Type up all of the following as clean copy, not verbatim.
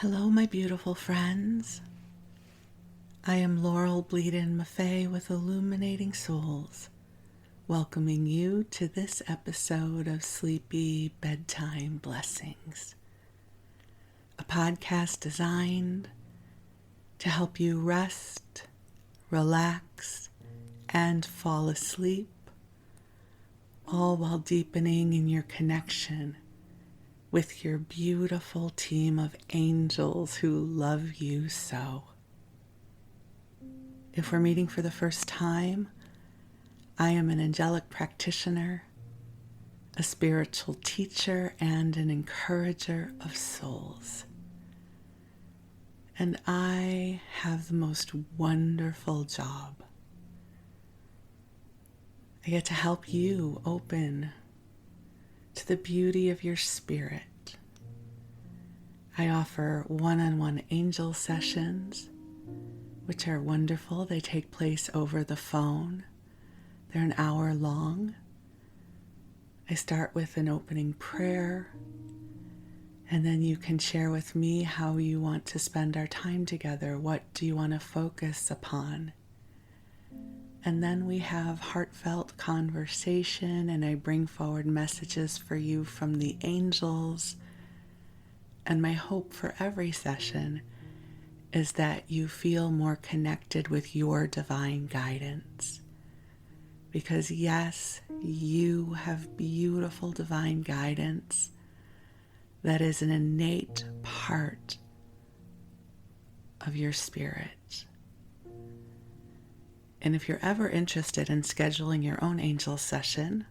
Hello, my beautiful friends. I am Laurel Bleadon-Maffei with Illuminating Souls, welcoming you to this episode of Sleepy Bedtime Blessings, a podcast designed to help you rest, relax, and fall asleep, all while deepening in your connection with your beautiful team of angels who love you so. If we're meeting for the first time, I am an angelic practitioner, a spiritual teacher, and an encourager of souls. And I have the most wonderful job. I get to help you open to the beauty of your spirit. I offer one-on-one angel sessions, which are wonderful. They take place over the phone. They're an hour long. I start with an opening prayer, and then you can share with me how you want to spend our time together. What do you want to focus upon? And then we have heartfelt conversation, and I bring forward messages for you from the angels. And my hope for every session is that you feel more connected with your divine guidance. Because yes, you have beautiful divine guidance that is an innate part of your spirit. And if you're ever interested in scheduling your own angel session,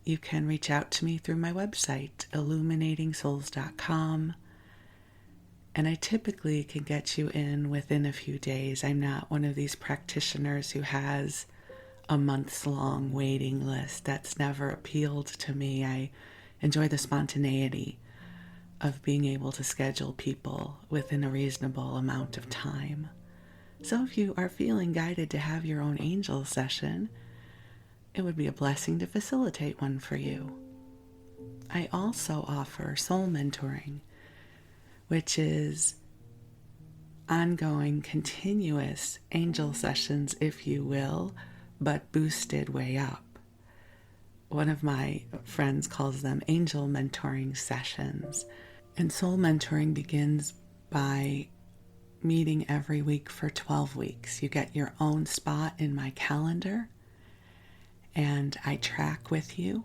you can reach out to me through my website, illuminatingsouls.com. And I typically can get you in within a few days. I'm not one of these practitioners who has a months-long waiting list. That's never appealed to me. I enjoy the spontaneity of being able to schedule people within a reasonable amount of time. So if you are feeling guided to have your own angel session, it would be a blessing to facilitate one for you. I also offer soul mentoring, which is ongoing, continuous angel sessions, if you will, but boosted way up. One of my friends calls them angel mentoring sessions. And soul mentoring begins by meeting every week for 12 weeks. You get your own spot in my calendar, and I track with you,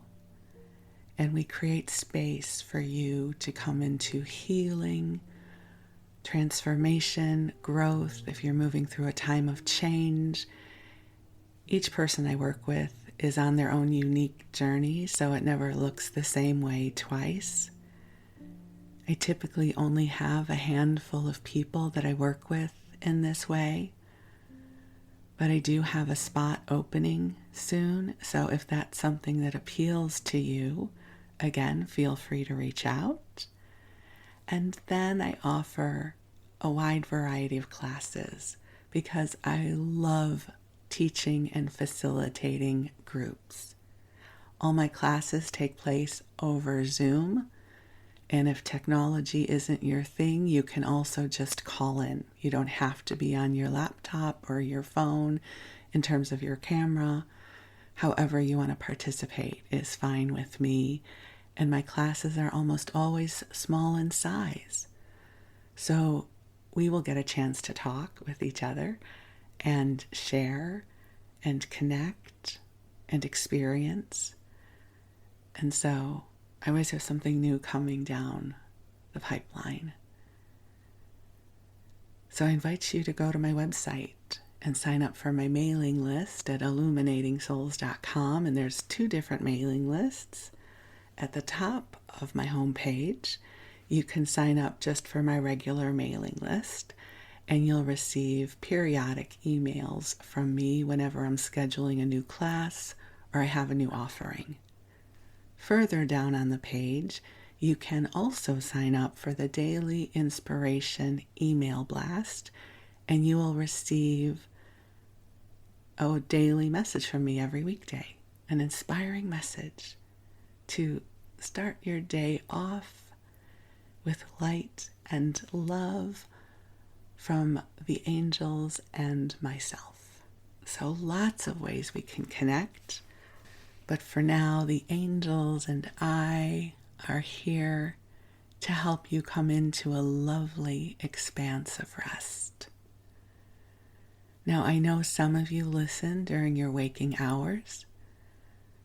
and we create space for you to come into healing, transformation, growth. If you're moving through a time of change, each person I work with is on their own unique journey, so it never looks the same way twice. I typically only have a handful of people that I work with in this way, but I do have a spot opening soon, so if that's something that appeals to you, again, feel free to reach out. And then I offer a wide variety of classes because I love teaching and facilitating groups. All my classes take place over Zoom. And if technology isn't your thing, you can also just call in. You don't have to be on your laptop or your phone in terms of your camera. However you want to participate is fine with me. And my classes are almost always small in size. So we will get a chance to talk with each other and share and connect and experience. And so I always have something new coming down the pipeline. So I invite you to go to my website and sign up for my mailing list at illuminatingsouls.com. And there's 2 different mailing lists. At the top of my homepage, you can sign up just for my regular mailing list, and you'll receive periodic emails from me whenever I'm scheduling a new class or I have a new offering. Further down on the page, you can also sign up for the Daily Inspiration email blast, and you will receive a daily message from me every weekday, an inspiring message to start your day off with light and love from the angels and myself. So lots of ways we can connect. But for now, the angels and I are here to help you come into a lovely expanse of rest. Now, I know some of you listen during your waking hours.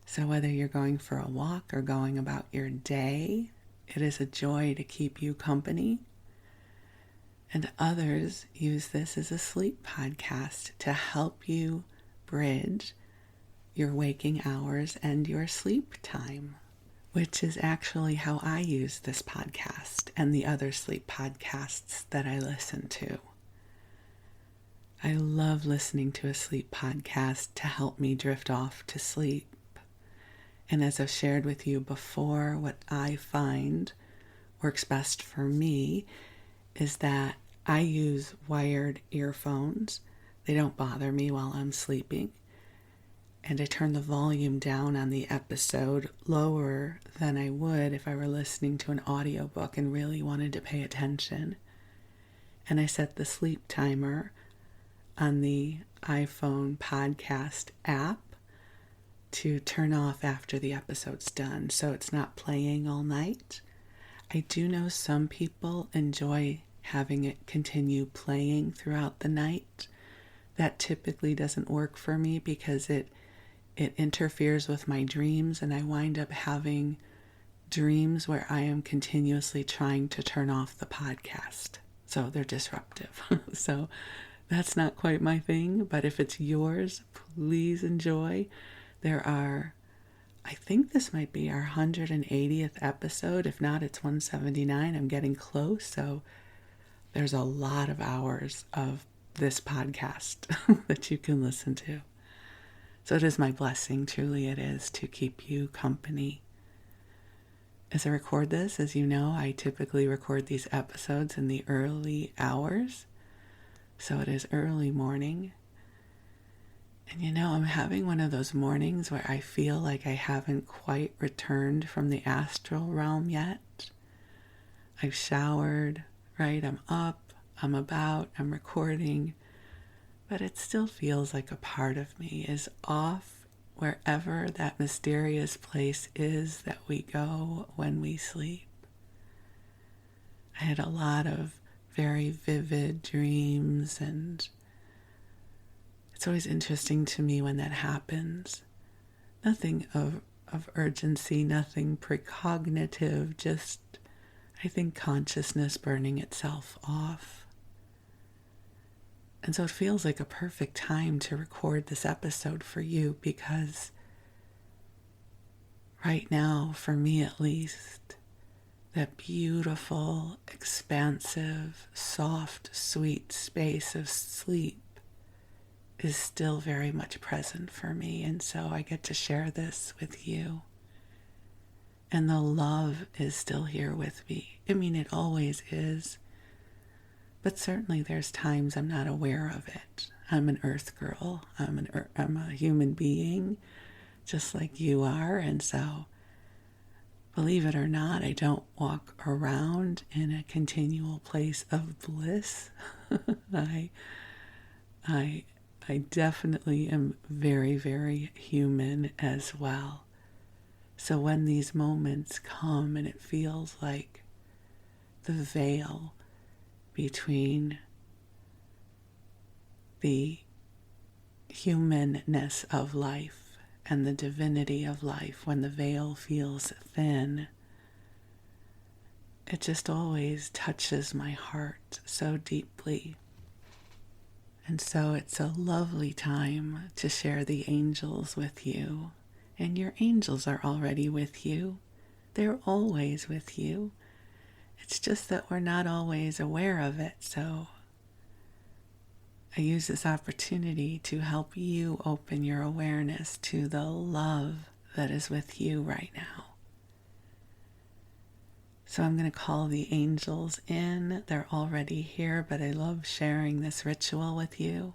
So whether you're going for a walk or going about your day, it is a joy to keep you company. And others use this as a sleep podcast to help you bridge your waking hours and your sleep time, which is actually how I use this podcast and the other sleep podcasts that I listen to. I love listening to a sleep podcast to help me drift off to sleep. And as I've shared with you before, what I find works best for me is that I use wired earphones. They don't bother me while I'm sleeping. And I turn the volume down on the episode lower than I would if I were listening to an audiobook and really wanted to pay attention. And I set the sleep timer on the iPhone podcast app to turn off after the episode's done, so it's not playing all night. I do know some people enjoy having it continue playing throughout the night. That typically doesn't work for me because it interferes with my dreams, and I wind up having dreams where I am continuously trying to turn off the podcast. So they're disruptive. So that's not quite my thing, but if it's yours, please enjoy. There are, I think this might be our 180th episode. If not, it's 179. I'm getting close. So there's a lot of hours of this podcast that you can listen to. So it is my blessing, truly it is, to keep you company. As I record this, as you know, I typically record these episodes in the early hours. So it is early morning. And you know, I'm having one of those mornings where I feel like I haven't quite returned from the astral realm yet. I've showered, right? I'm up, I'm about, I'm recording, but it still feels like a part of me is off wherever that mysterious place is that we go when we sleep. I had a lot of very vivid dreams, and it's always interesting to me when that happens. Nothing of urgency, nothing precognitive, just, I think, consciousness burning itself off. And so it feels like a perfect time to record this episode for you because right now, for me at least, that beautiful, expansive, soft, sweet space of sleep is still very much present for me. And so I get to share this with you. And the love is still here with me. I mean, it always is. But certainly there's times I'm not aware of it. I'm an earth girl. I'm a human being, just like you are. And so, believe it or not, I don't walk around in a continual place of bliss. I definitely am very, very human as well. So when these moments come and it feels like the veil between the humanness of life and the divinity of life, when the veil feels thin, it just always touches my heart so deeply. And so it's a lovely time to share the angels with you. And your angels are already with you. They're always with you. It's just that we're not always aware of it. So I use this opportunity to help you open your awareness to the love that is with you right now. So I'm going to call the angels in. They're already here, but I love sharing this ritual with you.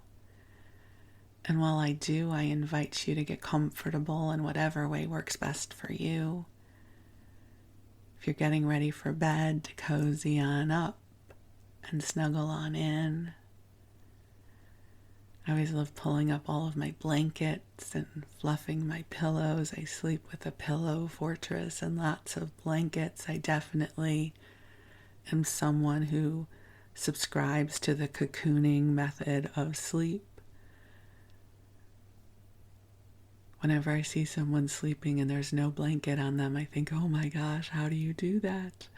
And while I do, I invite you to get comfortable in whatever way works best for you. If you're getting ready for bed, to cozy on up and snuggle on in. I always love pulling up all of my blankets and fluffing my pillows. I sleep with a pillow fortress and lots of blankets. I definitely am someone who subscribes to the cocooning method of sleep. Whenever I see someone sleeping and there's no blanket on them, I think, oh my gosh, how do you do that?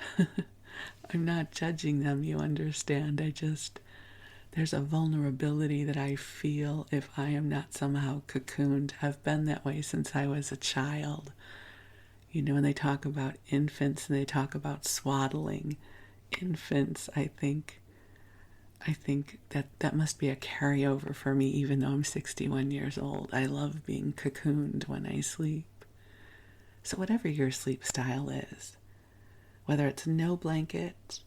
I'm not judging them, you understand. There's a vulnerability that I feel if I am not somehow cocooned. I've been that way since I was a child. You know, when they talk about infants and they talk about swaddling infants, I think that must be a carryover for me, even though I'm 61 years old. I love being cocooned when I sleep. So whatever your sleep style is, whether it's no blanket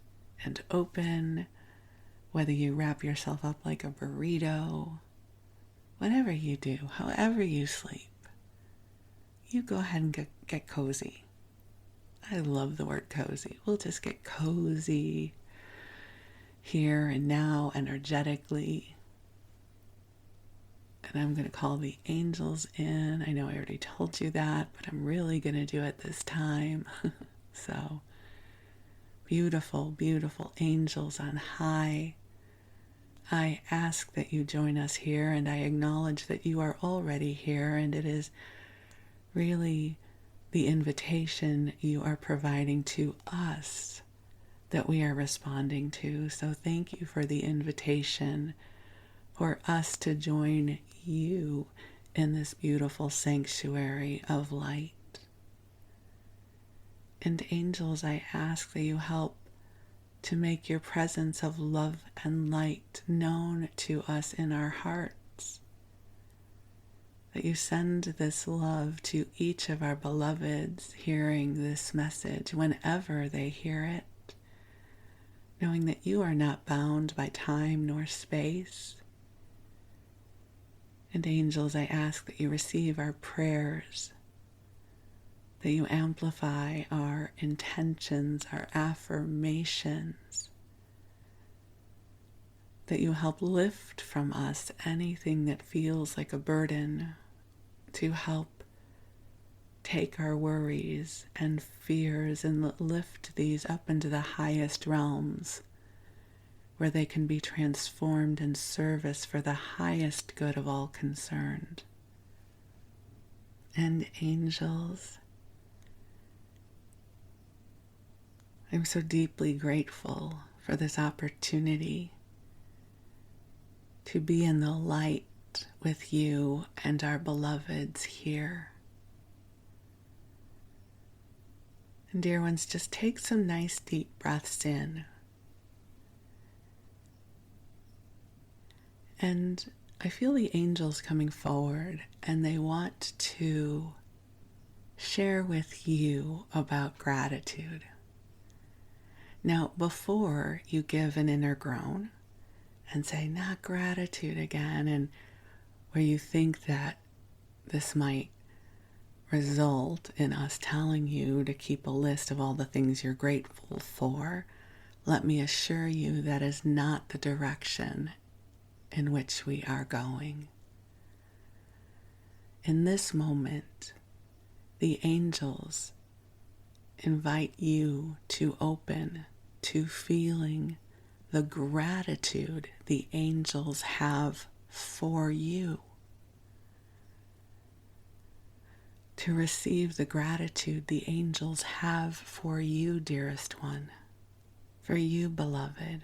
and open, whether you wrap yourself up like a burrito, whatever you do, however you sleep, you go ahead and get cozy. I love the word cozy. We'll just get cozy here and now, energetically. And I'm going to call the angels in. I know I already told you that, but I'm really going to do it this time. So, beautiful, beautiful angels on high, I ask that you join us here, and I acknowledge that you are already here, and it is really the invitation you are providing to us that we are responding to. So thank you for the invitation for us to join you in this beautiful sanctuary of light. And angels, I ask that you help to make your presence of love and light known to us in our hearts. That you send this love to each of our beloveds hearing this message whenever they hear it, knowing that you are not bound by time nor space. And angels, I ask that you receive our prayers, that you amplify our intentions, our affirmations, that you help lift from us anything that feels like a burden, to help take our worries and fears and lift these up into the highest realms, where they can be transformed in service for the highest good of all concerned. And angels, I'm so deeply grateful for this opportunity to be in the light with you and our beloveds here. And dear ones, just take some nice deep breaths in. And I feel the angels coming forward, and they want to share with you about gratitude. Now, before you give an inner groan and say, not gratitude again, and where you think that this might result in us telling you to keep a list of all the things you're grateful for, let me assure you that is not the direction in which we are going. In this moment, the angels invite you to open to feeling the gratitude the angels have for you. To receive the gratitude the angels have for you, dearest one, for you, beloved.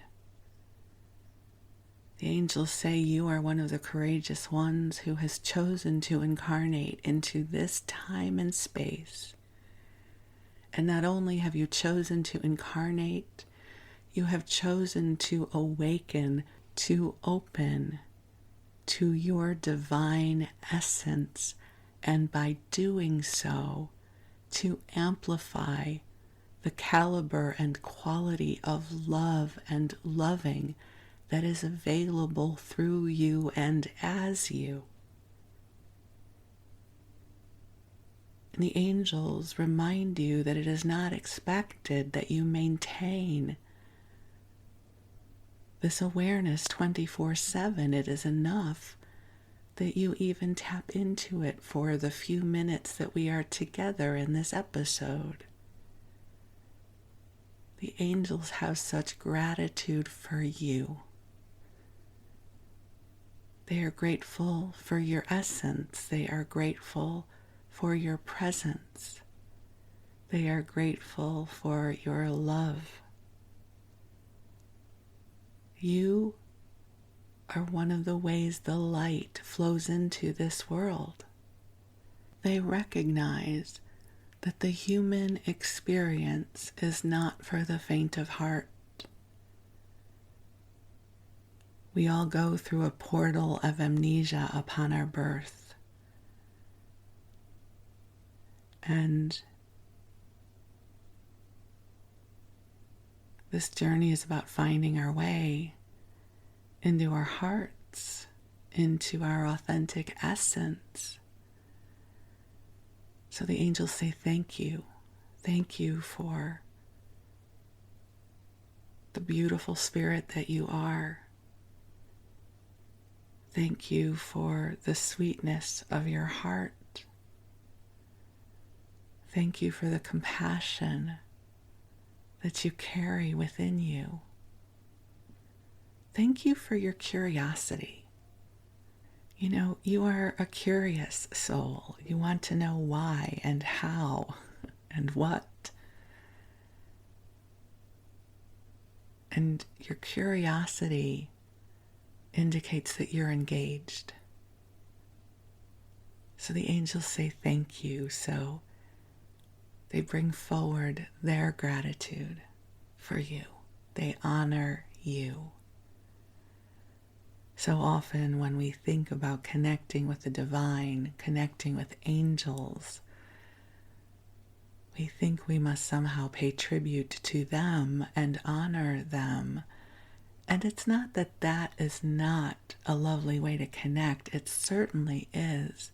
The angels say you are one of the courageous ones who has chosen to incarnate into this time and space. And not only have you chosen to incarnate, you have chosen to awaken, to open to your divine essence, and by doing so, to amplify the caliber and quality of love and loving that is available through you and as you. And the angels remind you that it is not expected that you maintain this awareness 24/7. It is enough that you even tap into it for the few minutes that we are together in this episode. The angels have such gratitude for you. They are grateful for your essence. They are grateful for your presence. They are grateful for your love. You are one of the ways the light flows into this world. They recognize that the human experience is not for the faint of heart. We all go through a portal of amnesia upon our birth. And this journey is about finding our way into our hearts, into our authentic essence. So the angels say thank you. Thank you for the beautiful spirit that you are. Thank you for the sweetness of your heart. Thank you for the compassion that you carry within you. Thank you for your curiosity. You know, you are a curious soul. You want to know why and how and what. And your curiosity indicates that you're engaged. So the angels say thank you. So they bring forward their gratitude for you. They honor you. So often when we think about connecting with the divine, connecting with angels, we think we must somehow pay tribute to them and honor them. And it's not that that is not a lovely way to connect. It certainly is.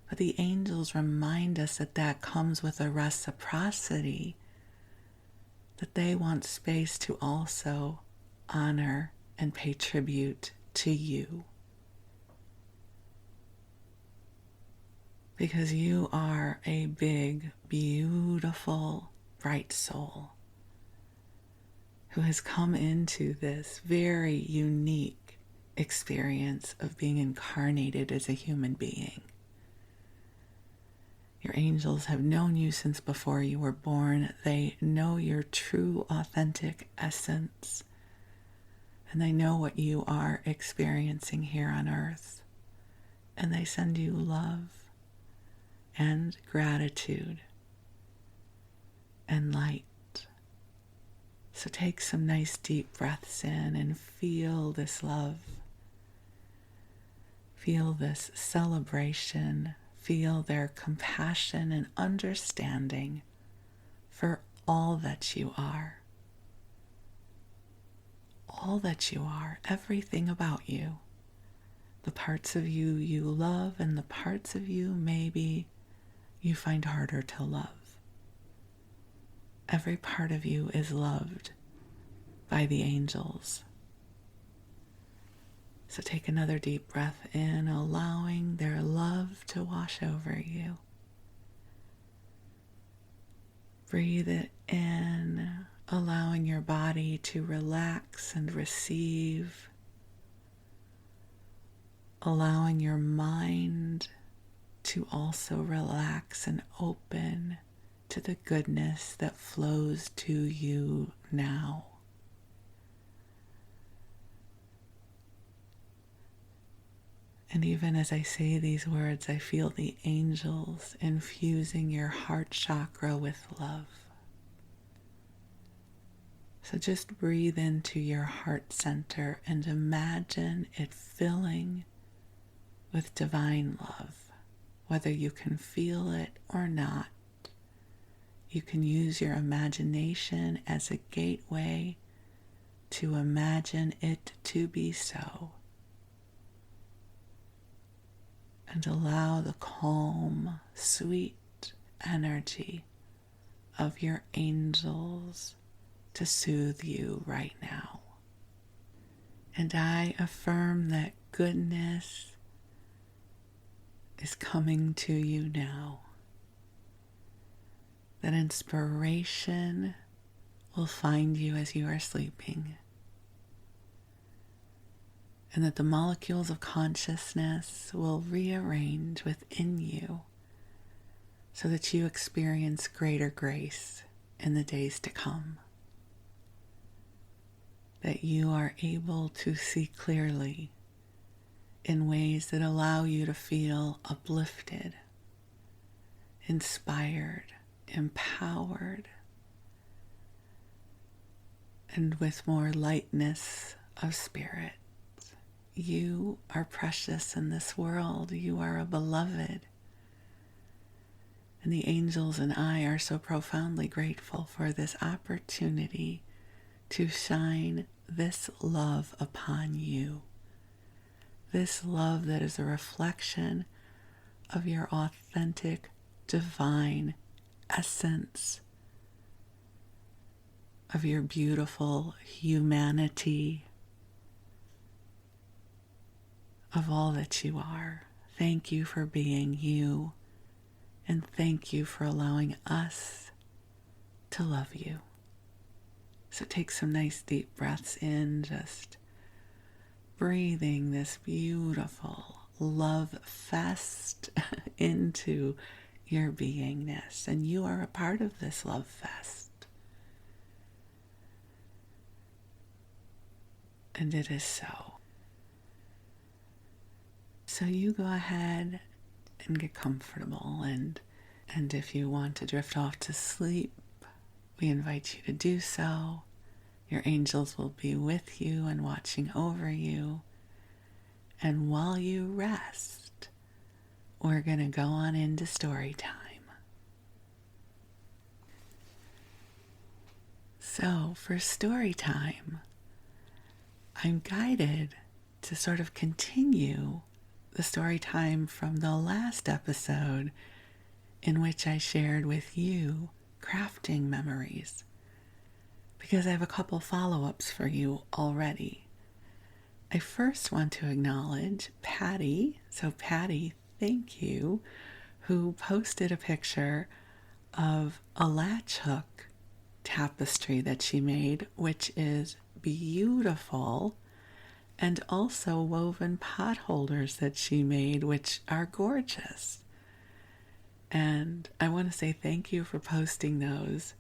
But the angels remind us that that comes with a reciprocity, that they want space to also honor and pay tribute to you. Because you are a big, beautiful, bright soul who has come into this very unique experience of being incarnated as a human being. Your angels have known you since before you were born. They know your true, authentic essence, and they know what you are experiencing here on earth. And they send you love and gratitude and light. So take some nice deep breaths in and feel this love. Feel this celebration. Feel their compassion and understanding for all that you are. All that you are, everything about you. The parts of you you love and the parts of you maybe you find harder to love. Every part of you is loved by the angels. So take another deep breath in, allowing their love to wash over you. Breathe it in, allowing your body to relax and receive. Allowing your mind to also relax and open to the goodness that flows to you now. And even as I say these words, I feel the angels infusing your heart chakra with love. So just breathe into your heart center and imagine it filling with divine love, whether you can feel it or not. You can use your imagination as a gateway to imagine it to be so. And allow the calm, sweet energy of your angels to soothe you right now. And I affirm that goodness is coming to you now. That inspiration will find you as you are sleeping. And that the molecules of consciousness will rearrange within you so that you experience greater grace in the days to come. That you are able to see clearly in ways that allow you to feel uplifted, inspired, empowered, and with more lightness of spirit. You are precious in this world. You are a beloved. And the angels and I are so profoundly grateful for this opportunity to shine this love upon you. This love that is a reflection of your authentic, divine essence, of your beautiful humanity, of all that you are. Thank you for being you, and thank you for allowing us to love you. So take some nice deep breaths in, just breathing this beautiful love fest into your beingness. And you are a part of this love fest. And it is so. So you go ahead and get comfortable, and if you want to drift off to sleep, we invite you to do so. Your angels will be with you and watching over you. And while you rest, we're going to go on into story time. So for story time, I'm guided to sort of continue the story time from the last episode, in which I shared with you crafting memories, because I have a couple follow-ups for you already. I first want to acknowledge Patty. So Patty, thank you, who posted a picture of a latch hook tapestry that she made, which is beautiful, and also woven pot holders that she made, which are gorgeous. And I want to say thank you for posting those.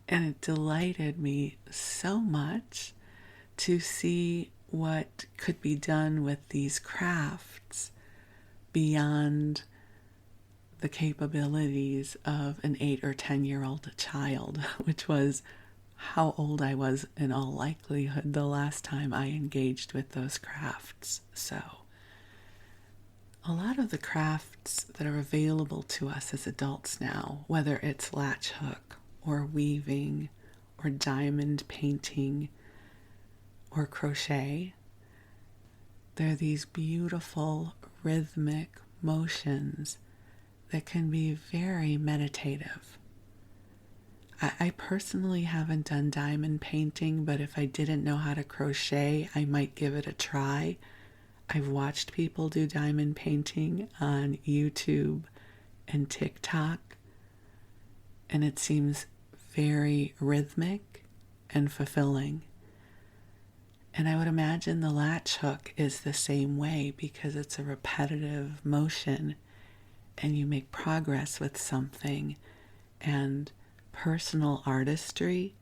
And it delighted me so much to see what could be done with these crafts beyond the capabilities of an 8 or 10-year-old child, which was how old I was in all likelihood the last time I engaged with those crafts. So a lot of the crafts that are available to us as adults now, whether it's latch hook or weaving or diamond painting or crochet, they're these beautiful rhythmic motions that can be very meditative. I personally haven't done diamond painting, but if I didn't know how to crochet, I might give it a try. I've watched people do diamond painting on YouTube and TikTok, and it seems very rhythmic and fulfilling. And I would imagine the latch hook is the same way, because it's a repetitive motion and you make progress with something, and personal artistry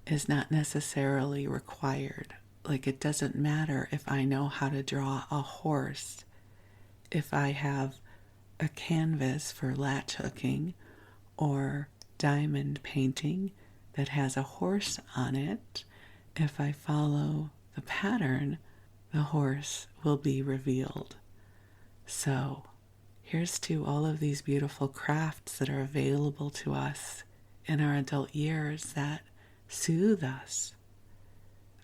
is not necessarily required. Like, it doesn't matter if I know how to draw a horse. If I have a canvas for latch hooking or diamond painting that has a horse on it, if I follow the pattern, the horse will be revealed. So here's to all of these beautiful crafts that are available to us in our adult years that soothe us.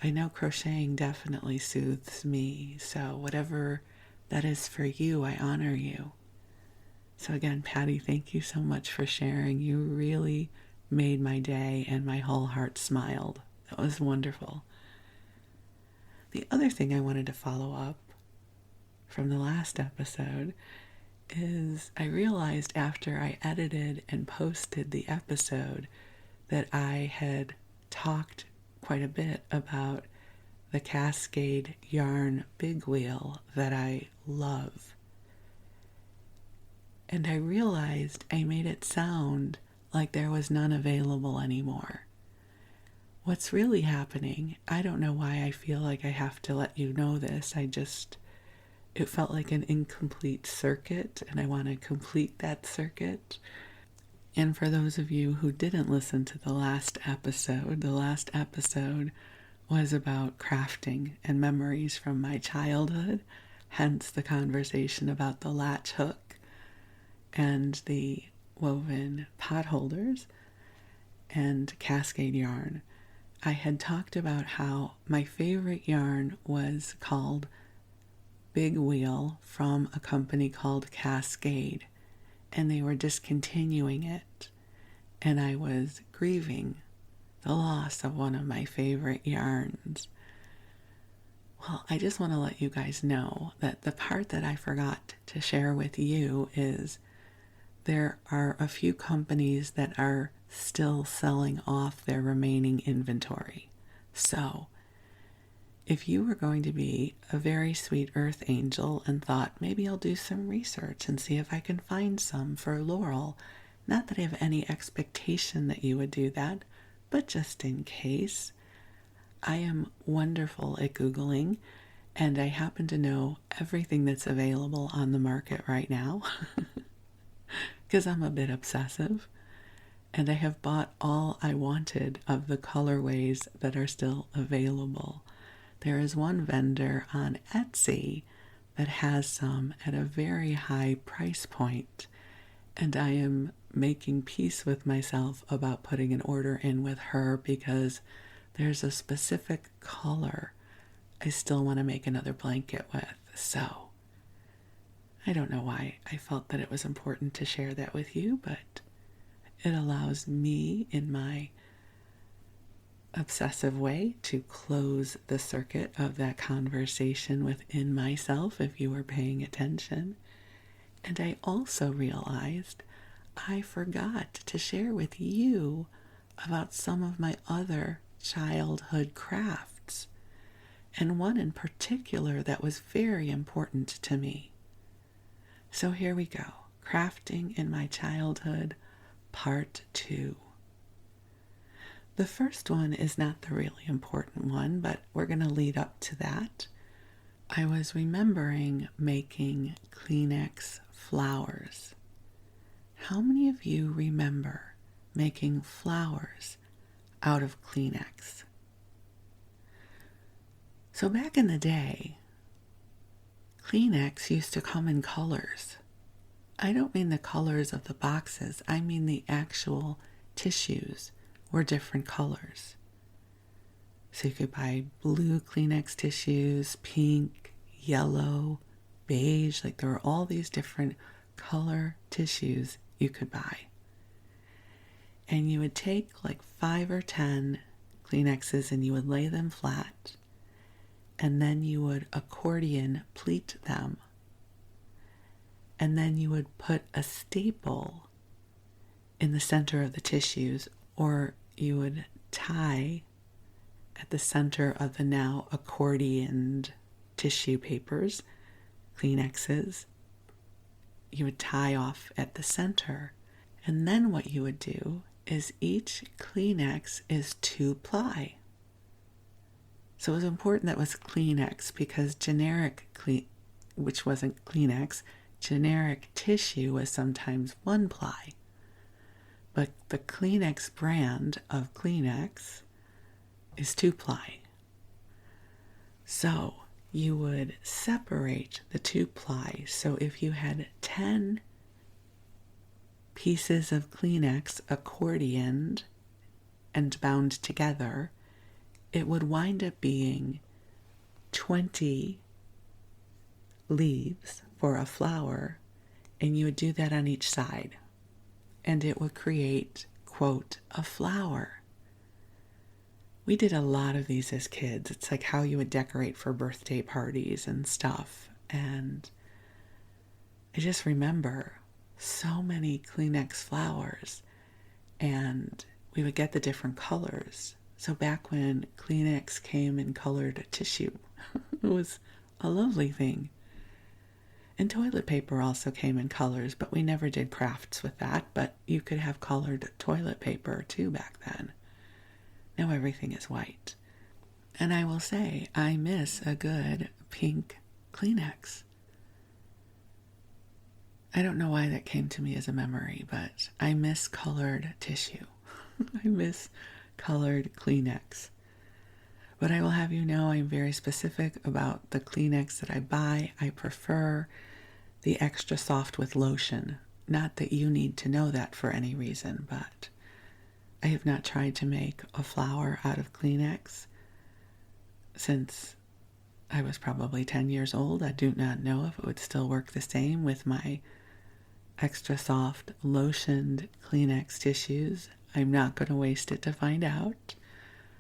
I know crocheting definitely soothes me, so whatever that is for you, I honor you. So again, Patty, thank you so much for sharing. You really made my day and my whole heart smiled. That was wonderful. The other thing I wanted to follow up from the last episode is I realized after I edited and posted the episode that I had talked quite a bit about the Cascade yarn big wheel that I love. And I realized I made it sound like there was none available anymore. What's really happening, I don't know why I feel like I have to let you know this. It felt like an incomplete circuit, and I want to complete that circuit. And for those of you who didn't listen to the last episode was about crafting and memories from my childhood, hence the conversation about the latch hook and the woven pot holders and Cascade yarn. I had talked about how my favorite yarn was called Big Wheel from a company called Cascade, and they were discontinuing it, and I was grieving the loss of one of my favorite yarns. Well, I just want to let you guys know that the part that I forgot to share with you is there are a few companies that are still selling off their remaining inventory. So, if you were going to be a very sweet earth angel and thought, maybe I'll do some research and see if I can find some for Laurel, not that I have any expectation that you would do that, but just in case, I am wonderful at Googling, and I happen to know everything that's available on the market right now, because I'm a bit obsessive, and I have bought all I wanted of the colorways that are still available. There is one vendor on Etsy that has some at a very high price point, and I am making peace with myself about putting an order in with her because there's a specific color I still want to make another blanket with. So I don't know why I felt that it was important to share that with you, but it allows me in my obsessive way to close the circuit of that conversation within myself if you were paying attention. And I also realized I forgot to share with you about some of my other childhood crafts, and one in particular that was very important to me. So here we go. Crafting in my childhood, part 2. The first one is not the really important one, but we're going to lead up to that. I was remembering making Kleenex flowers. How many of you remember making flowers out of Kleenex? So back in the day, Kleenex used to come in colors. I don't mean the colors of the boxes, I mean the actual tissues were different colors. So you could buy blue Kleenex tissues, pink, yellow, beige, like there were all these different color tissues you could buy. And you would take like 5 or 10 Kleenexes and you would lay them flat, and then you would accordion pleat them, and then you would put a staple in the center of the tissues, or you would tie at the center of the now accordioned tissue papers, Kleenexes. You would tie off at the center, and then what you would do is each Kleenex is 2-ply. So it was important that it was Kleenex because which wasn't Kleenex, generic tissue was sometimes 1-ply. But the Kleenex brand of Kleenex is 2-ply. So you would separate the 2-ply. So if you had 10 pieces of Kleenex accordioned and bound together, it would wind up being 20 leaves for a flower And you would do that on each side. And it would create, quote, a flower. We did a lot of these as kids. It's like how you would decorate for birthday parties and stuff. And I just remember so many Kleenex flowers. And we would get the different colors. So back when Kleenex came in colored tissue, it was a lovely thing. And toilet paper also came in colors, but we never did crafts with that. But you could have colored toilet paper too back then. Now everything is white. And I will say, I miss a good pink Kleenex. I don't know why that came to me as a memory, but I miss colored tissue. I miss colored Kleenex. But I will have you know I'm very specific about the Kleenex that I buy. I prefer the extra soft with lotion. Not that you need to know that for any reason, but I have not tried to make a flower out of Kleenex since I was probably 10 years old. I do not know if it would still work the same with my extra soft lotioned Kleenex tissues. I'm not going to waste it to find out,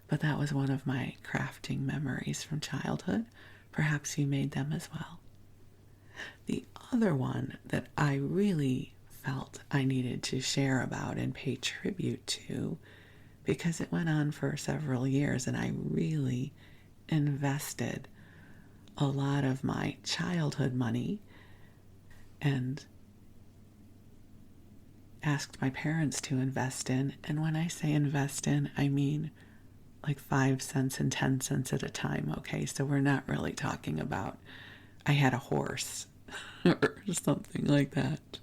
but that was one of my crafting memories from childhood. Perhaps you made them as well. The other one that I really felt I needed to share about and pay tribute to, because it went on for several years and I really invested a lot of my childhood money and asked my parents to invest in. And when I say invest in, I mean like 5 cents and 10 cents at a time, okay? So we're not really talking about I had a horse or something like that.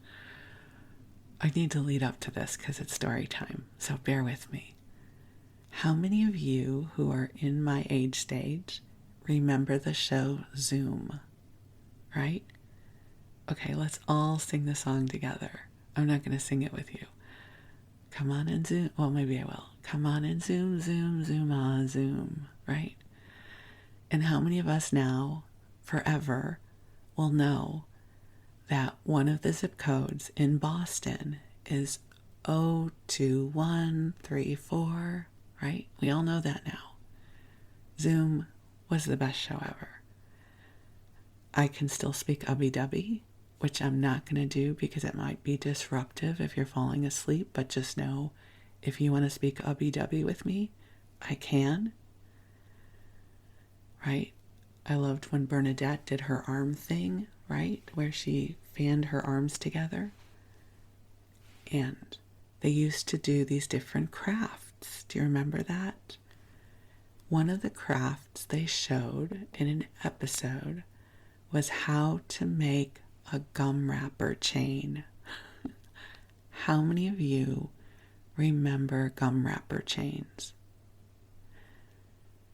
I need to lead up to this because it's story time, so bear with me. How many of you who are in my age stage remember the show Zoom, right? Okay, let's all sing the song together. I'm not going to sing it with you. Come on and Zoom. Well, maybe I will. Come on and Zoom, Zoom, Zoom on Zoom, right? And how many of us now, forever, will know that one of the zip codes in Boston is 02134, right? We all know that now. Zoom was the best show ever. I can still speak ubby-dubby, which I'm not going to do because it might be disruptive if you're falling asleep, but just know if you want to speak ubby-dubby with me, I can. Right? I loved when Bernadette did her arm thing, right? Where she fanned her arms together. And they used to do these different crafts. Do you remember that? One of the crafts they showed in an episode was how to make a gum wrapper chain. How many of you remember gum wrapper chains?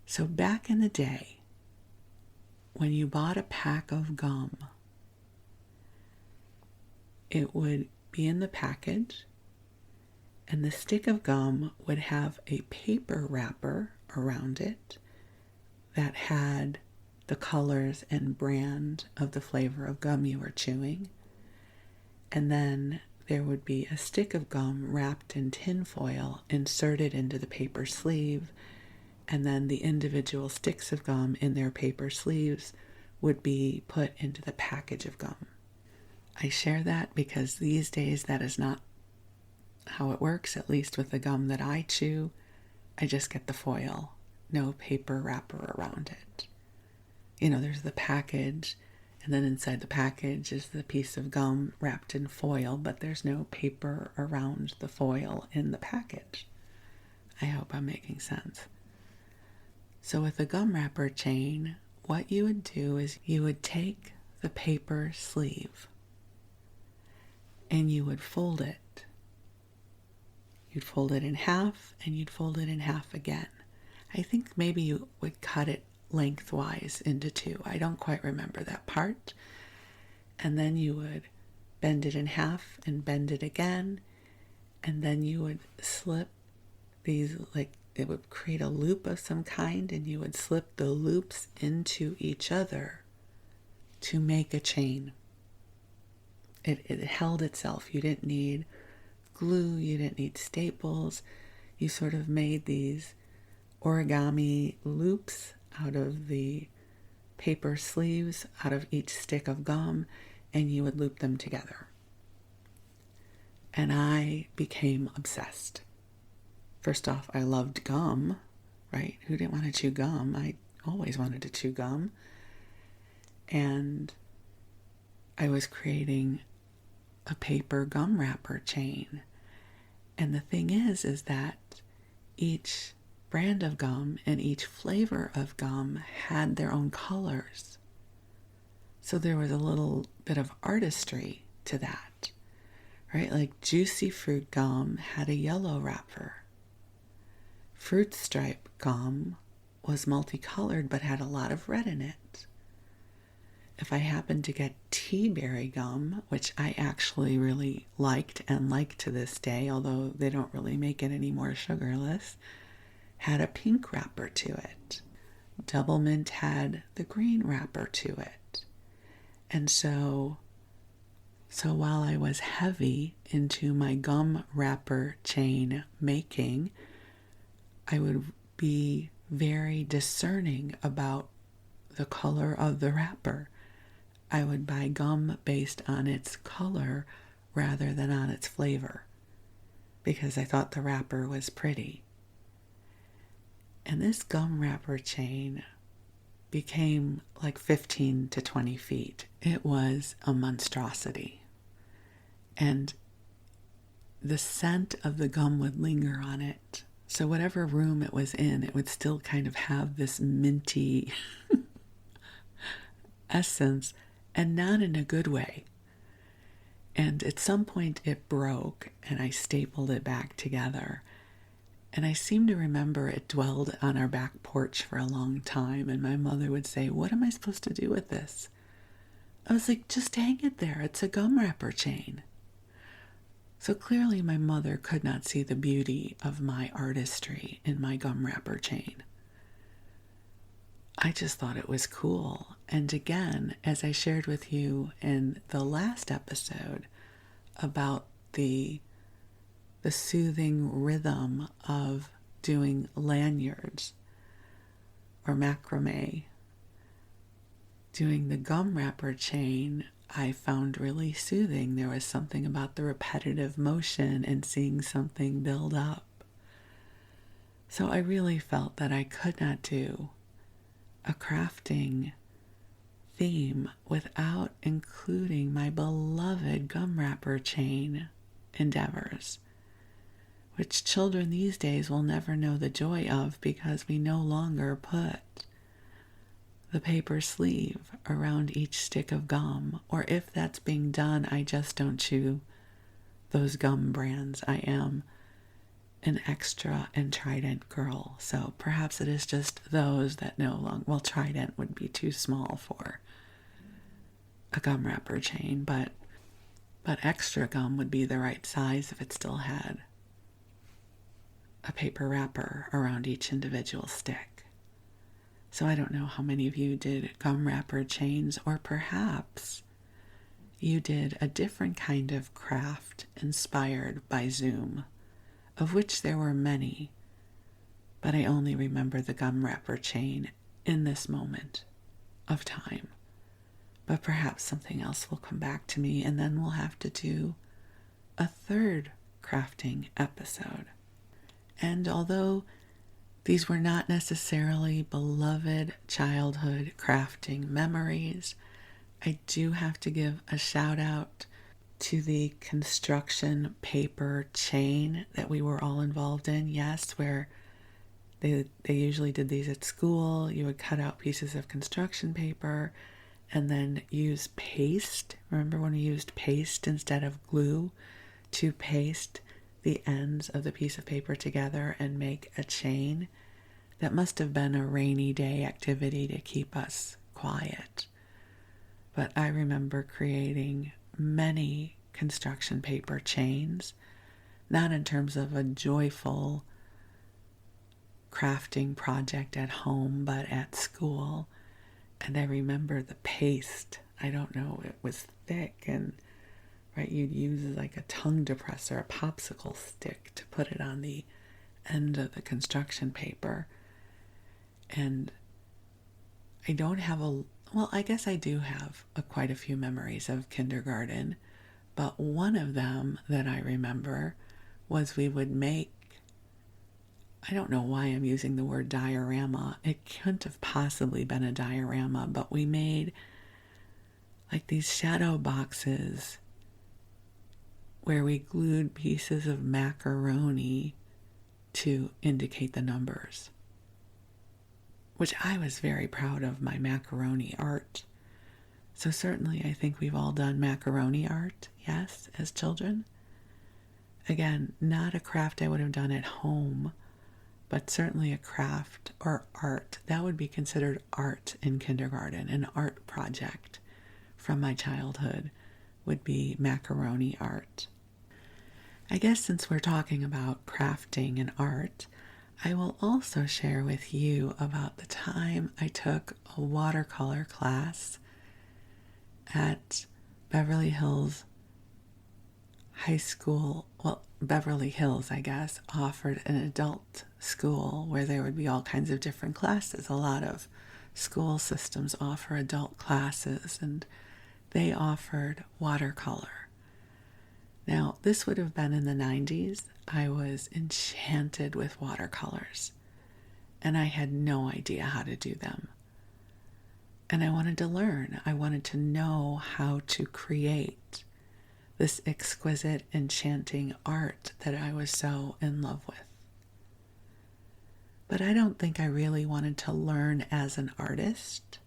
So back in the day, when you bought a pack of gum, it would be in the package, and the stick of gum would have a paper wrapper around it that had the colors and brand of the flavor of gum you were chewing. And then there would be a stick of gum wrapped in tin foil inserted into the paper sleeve, and then the individual sticks of gum in their paper sleeves would be put into the package of gum. I share that because these days that is not how it works, at least with the gum that I chew. I just get the foil, no paper wrapper around it. You know, there's the package, and then inside the package is the piece of gum wrapped in foil, but there's no paper around the foil in the package. I hope I'm making sense. So with a gum wrapper chain, what you would do is you would take the paper sleeve and you would fold it. You'd fold it in half and you'd fold it in half again. I think maybe you would cut it lengthwise into two. I don't quite remember that part. And then you would bend it in half and bend it again. And then you would slip these, like, it would create a loop of some kind, and you would slip the loops into each other to make a chain. It held itself. You didn't need glue, you didn't need staples. You sort of made these origami loops out of the paper sleeves, out of each stick of gum, and you would loop them together. And I became obsessed. First off, I loved gum, right? Who didn't want to chew gum? I always wanted to chew gum. And I was creating a paper gum wrapper chain. And the thing is that each brand of gum and each flavor of gum had their own colors. So there was a little bit of artistry to that, right? Like juicy fruit gum had a yellow wrapper. Fruit stripe gum was multicolored but had a lot of red in it. If I happened to get tea berry gum, which I actually really liked and like to this day, although they don't really make it any more sugarless, had a pink wrapper to it. Double mint had the green wrapper to it. And so while I was heavy into my gum wrapper chain making, I would be very discerning about the color of the wrapper. I would buy gum based on its color rather than on its flavor because I thought the wrapper was pretty. And this gum wrapper chain became like 15 to 20 feet. It was a monstrosity. And the scent of the gum would linger on it. So whatever room it was in, it would still kind of have this minty essence, and not in a good way. And at some point it broke, and I stapled it back together. And I seem to remember it dwelled on our back porch for a long time, and my mother would say, "What am I supposed to do with this?" I was like, "Just hang it there. It's a gum wrapper chain." So clearly my mother could not see the beauty of my artistry in my gum wrapper chain. I just thought it was cool. And again, as I shared with you in the last episode about the soothing rhythm of doing lanyards or macrame, doing the gum wrapper chain, I found really soothing. There was something about the repetitive motion and seeing something build up. So I really felt that I could not do a crafting theme without including my beloved gum wrapper chain endeavors, which children these days will never know the joy of because we no longer put the paper sleeve around each stick of gum, or if that's being done, I just don't chew those gum brands. I am an extra and Trident girl, so perhaps it is just those that no longer, well, Trident would be too small for a gum wrapper chain, but extra gum would be the right size if it still had a paper wrapper around each individual stick. So I don't know how many of you did gum wrapper chains, or perhaps you did a different kind of craft inspired by Zoom, of which there were many, but I only remember the gum wrapper chain in this moment of time. But perhaps something else will come back to me, and then we'll have to do a third crafting episode. And although these were not necessarily beloved childhood crafting memories, I do have to give a shout out to the construction paper chain that we were all involved in. Yes, where they usually did these at school. You would cut out pieces of construction paper and then use paste. Remember when we used paste instead of glue to paste the ends of the piece of paper together and make a chain? That must have been a rainy day activity to keep us quiet. But I remember creating many construction paper chains, not in terms of a joyful crafting project at home, but at school. And I remember the paste. I don't know, it was thick and right? You'd use like a tongue depressor, a popsicle stick to put it on the end of the construction paper. And I don't have I guess I do have quite a few memories of kindergarten, but one of them that I remember was we would make, I don't know why I'm using the word diorama. It couldn't have possibly been a diorama, but we made like these shadow boxes where we glued pieces of macaroni to indicate the numbers, which I was very proud of my macaroni art. So certainly I think we've all done macaroni art, yes, as children. Again, not a craft I would have done at home, but certainly a craft or art. That would be considered art in kindergarten. An art project from my childhood would be macaroni art. I guess since we're talking about crafting and art, I will also share with you about the time I took a watercolor class at Beverly Hills High School. Well, Beverly Hills, I guess, offered an adult school where there would be all kinds of different classes. A lot of school systems offer adult classes, and they offered watercolor. Now, this would have been in the 90s. I was enchanted with watercolors, and I had no idea how to do them. And I wanted to learn. I wanted to know how to create this exquisite, enchanting art that I was so in love with. But I don't think I really wanted to learn as an artist.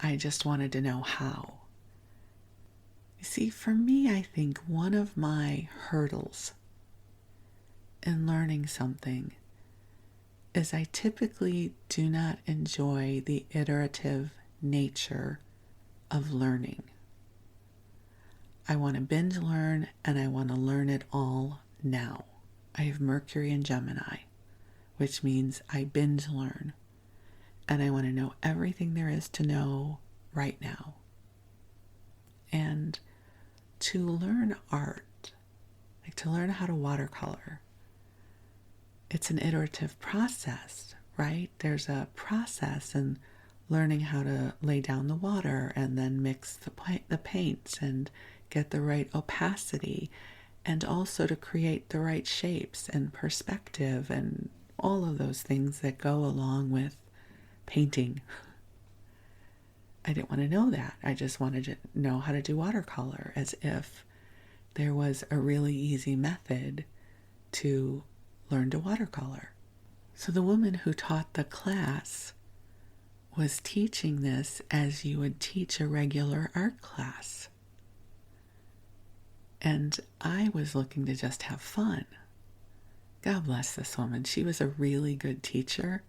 I just wanted to know how. You see, for me, I think one of my hurdles in learning something is I typically do not enjoy the iterative nature of learning. I want to binge learn, and I want to learn it all now. I have Mercury in Gemini, which means I binge learn, and I want to know everything there is to know right now. And to learn art, like to learn how to watercolor, it's an iterative process, right? There's a process in learning how to lay down the water and then mix the paints and get the right opacity, and also to create the right shapes and perspective and all of those things that go along with painting. I didn't want to know that. I just wanted to know how to do watercolor, as if there was a really easy method to learn to watercolor. So the woman who taught the class was teaching this as you would teach a regular art class. And I was looking to just have fun. God bless this woman. She was a really good teacher.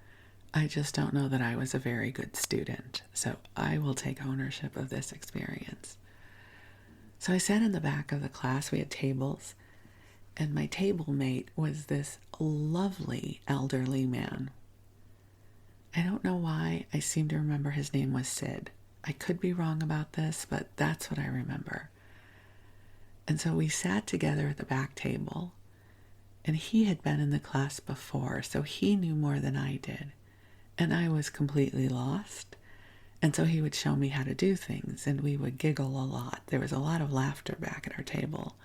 I just don't know that I was a very good student. So I will take ownership of this experience. So I sat in the back of the class. We had tables. And my table mate was this lovely elderly man. I don't know why. I seem to remember his name was Sid. I could be wrong about this, but that's what I remember. And so we sat together at the back table, and he had been in the class before, so he knew more than I did. And I was completely lost. And so he would show me how to do things, and we would giggle a lot. There was a lot of laughter back at our table.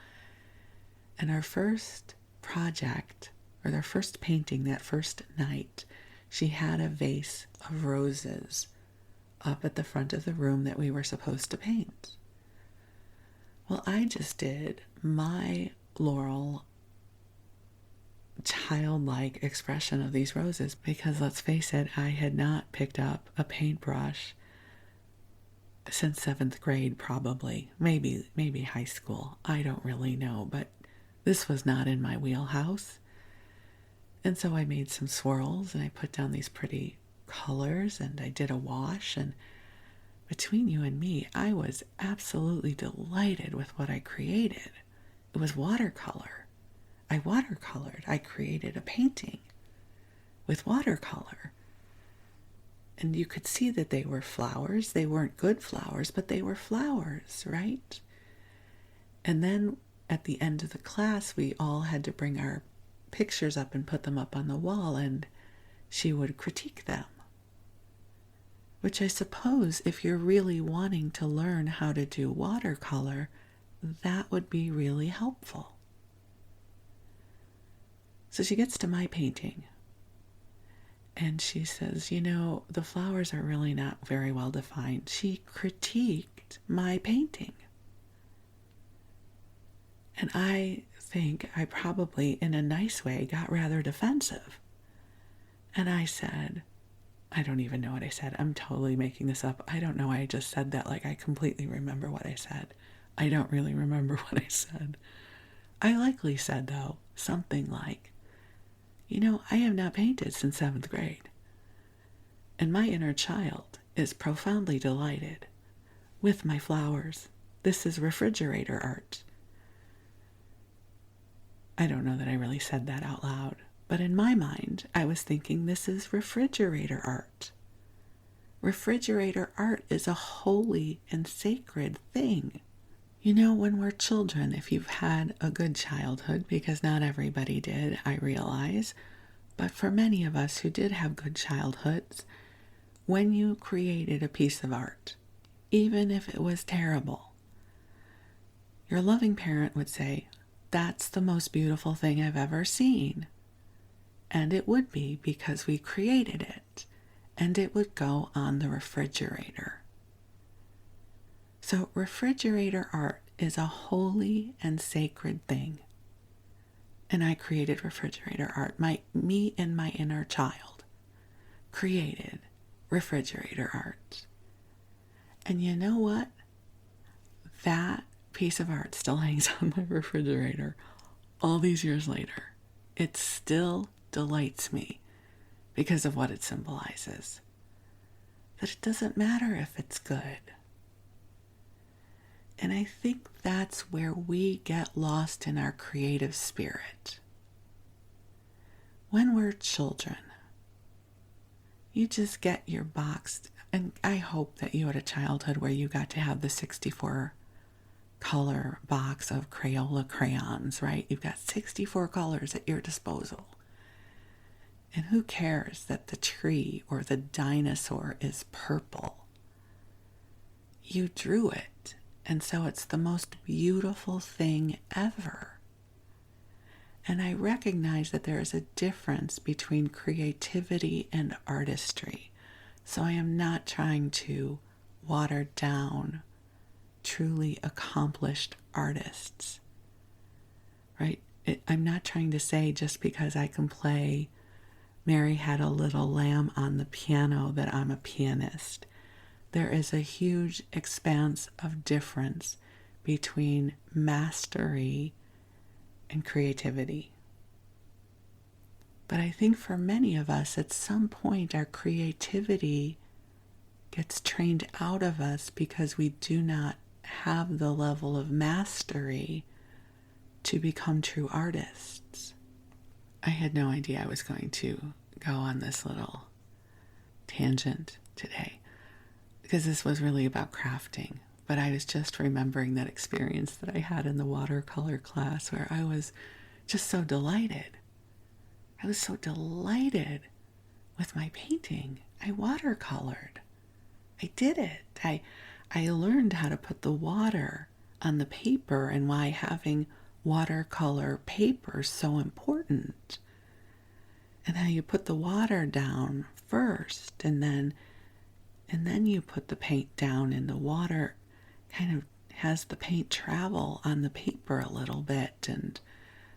And our first project, or their first painting that first night, she had a vase of roses up at the front of the room that we were supposed to paint. Well, I just did my Laurel childlike expression of these roses, because let's face it, I had not picked up a paintbrush since 7th grade, probably, maybe high school. I don't really know, but this was not in my wheelhouse. And so I made some swirls, and I put down these pretty colors, and I did a wash, and between you and me, I was absolutely delighted with what I created. It was watercolor. I watercolored. I created a painting with watercolor. And you could see that they were flowers. They weren't good flowers, but they were flowers, right? And then at the end of the class, we all had to bring our pictures up and put them up on the wall, and she would critique them. Which I suppose, if you're really wanting to learn how to do watercolor, that would be really helpful. So she gets to my painting, and she says, you know, the flowers are really not very well defined. She critiqued my painting. And I think I probably, in a nice way, got rather defensive. And I said, I don't even know what I said. I'm totally making this up. I don't know why I just said that like I completely remember what I said. I don't really remember what I said. I likely said, though, something like, you know, I have not painted since 7th grade. And my inner child is profoundly delighted with my flowers. This is refrigerator art. I don't know that I really said that out loud, but in my mind, I was thinking this is refrigerator art. Refrigerator art is a holy and sacred thing. You know, when we're children, if you've had a good childhood, because not everybody did, I realize, but for many of us who did have good childhoods, when you created a piece of art, even if it was terrible, your loving parent would say, that's the most beautiful thing I've ever seen. And it would be because we created it, and it would go on the refrigerator. So refrigerator art is a holy and sacred thing. And I created refrigerator art. Me and my inner child created refrigerator art. And you know what? That piece of art still hangs on my refrigerator all these years later. It still delights me because of what it symbolizes. That it doesn't matter if it's good. And I think that's where we get lost in our creative spirit. When we're children, you just get your box, and I hope that you had a childhood where you got to have the 64 color box of Crayola crayons, right? You've got 64 colors at your disposal. And who cares that the tree or the dinosaur is purple? You drew it. And so it's the most beautiful thing ever. And I recognize that there is a difference between creativity and artistry. So I am not trying to water down truly accomplished artists, right? I'm not trying to say just because I can play Mary Had a Little Lamb on the piano that I'm a pianist. There is a huge expanse of difference between mastery and creativity. But I think for many of us, at some point, our creativity gets trained out of us because we do not have the level of mastery to become true artists. I had no idea I was going to go on this little tangent today, because this was really about crafting. But I was just remembering that experience that I had in the watercolor class where I was just so delighted. I was so delighted with my painting. I watercolored. I did it. I learned how to put the water on the paper and why having watercolor paper is so important. And how you put the water down first and then you put the paint down, and the water kind of has the paint travel on the paper a little bit. And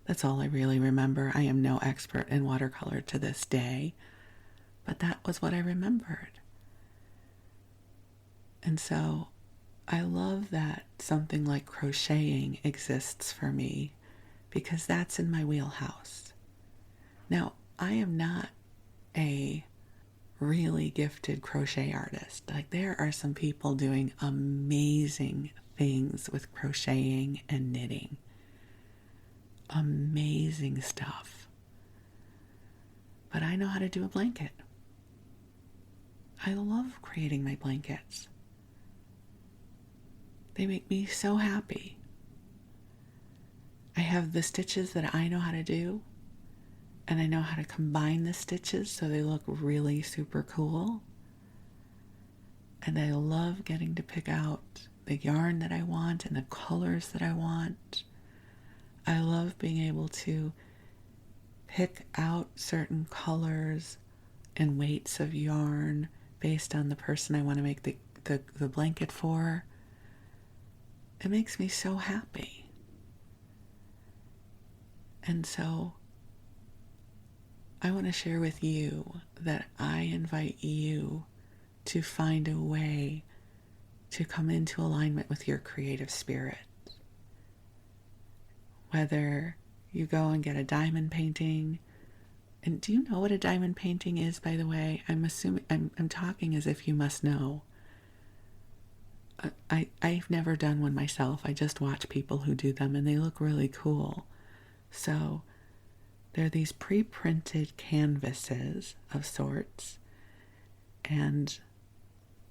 that's all I really remember. I am no expert in watercolor to this day, but that was what I remembered. And so I love that something like crocheting exists for me, because that's in my wheelhouse. Now, I am not a really gifted crochet artist. Like, there are some people doing amazing things with crocheting and knitting. Amazing stuff. But I know how to do a blanket. I love creating my blankets. They make me so happy. I have the stitches that I know how to do, and I know how to combine the stitches so they look really super cool. And I love getting to pick out the yarn that I want and the colors that I want. I love being able to pick out certain colors and weights of yarn based on the person I want to make the blanket for. It makes me so happy. And so I want to share with you that I invite you to find a way to come into alignment with your creative spirit. Whether you go and get a diamond painting, and do you know what a diamond painting is, by the way? I'm assuming I'm talking as if you must know. I've never done one myself. I just watch people who do them, and they look really cool. So they're these pre-printed canvases of sorts, and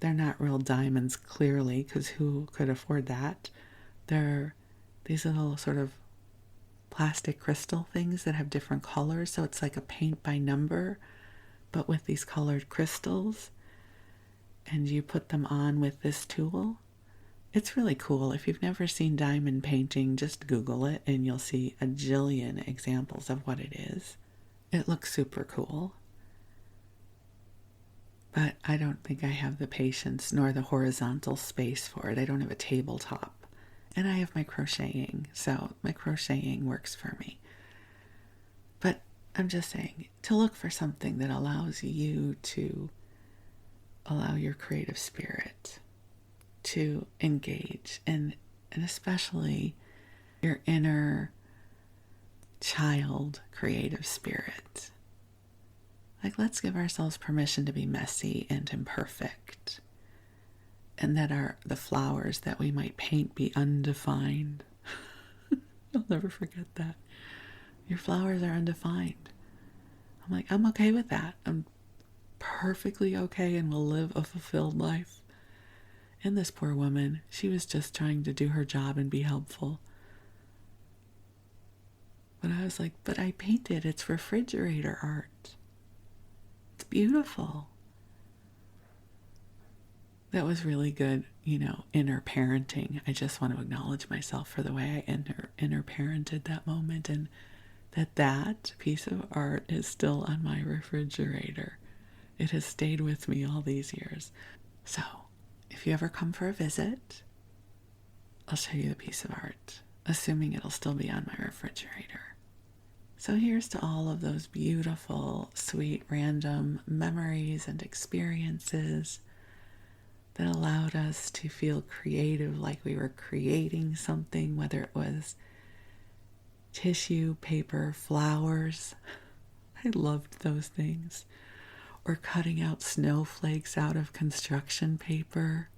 they're not real diamonds, clearly, because who could afford that? They're these little sort of plastic crystal things that have different colors, so it's like a paint by number, but with these colored crystals, and you put them on with this tool. It's really cool. If you've never seen diamond painting, just Google it and you'll see a jillion examples of what it is. It looks super cool. But I don't think I have the patience nor the horizontal space for it. I don't have a tabletop. And I have my crocheting, so my crocheting works for me. But I'm just saying, to look for something that allows you to allow your creative spirit to engage, and especially your inner child creative spirit. Like, let's give ourselves permission to be messy and imperfect, and that the flowers that we might paint be undefined. I'll never forget that. Your flowers are undefined. I'm like, I'm okay with that. I'm perfectly okay and will live a fulfilled life. And this poor woman, she was just trying to do her job and be helpful. But I was like, but I painted. It's refrigerator art. It's beautiful. That was really good, inner parenting. I just want to acknowledge myself for the way I inner parented that moment, and that piece of art is still on my refrigerator. It has stayed with me all these years. So, if you ever come for a visit, I'll show you the piece of art, assuming it'll still be on my refrigerator. So here's to all of those beautiful, sweet, random memories and experiences that allowed us to feel creative, like we were creating something, whether it was tissue, paper, flowers. I loved those things. Or cutting out snowflakes out of construction paper.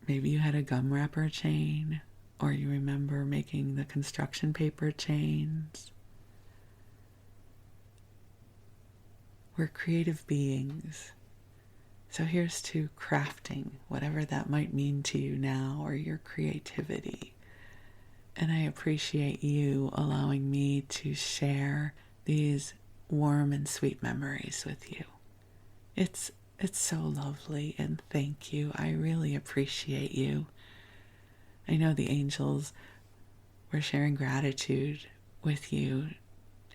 Maybe you had a gum wrapper chain, or you remember making the construction paper chains. We're creative beings. So here's to crafting, whatever that might mean to you now, or your creativity. And I appreciate you allowing me to share these warm and sweet memories with you. It's so lovely, and thank you. I really appreciate you. I know the angels were sharing gratitude with you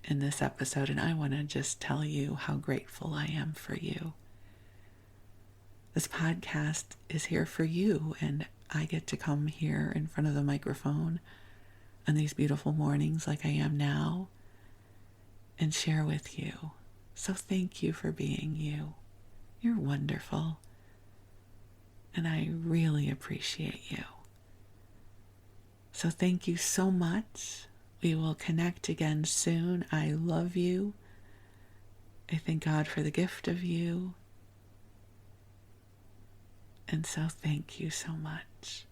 in this episode, and I want to just tell you how grateful I am for you. This podcast is here for you, and I get to come here in front of the microphone on these beautiful mornings like I am now and share with you. So thank you for being you. You're wonderful, and I really appreciate you. So thank you so much. We will connect again soon. I love you. I thank God for the gift of you. And so thank you so much.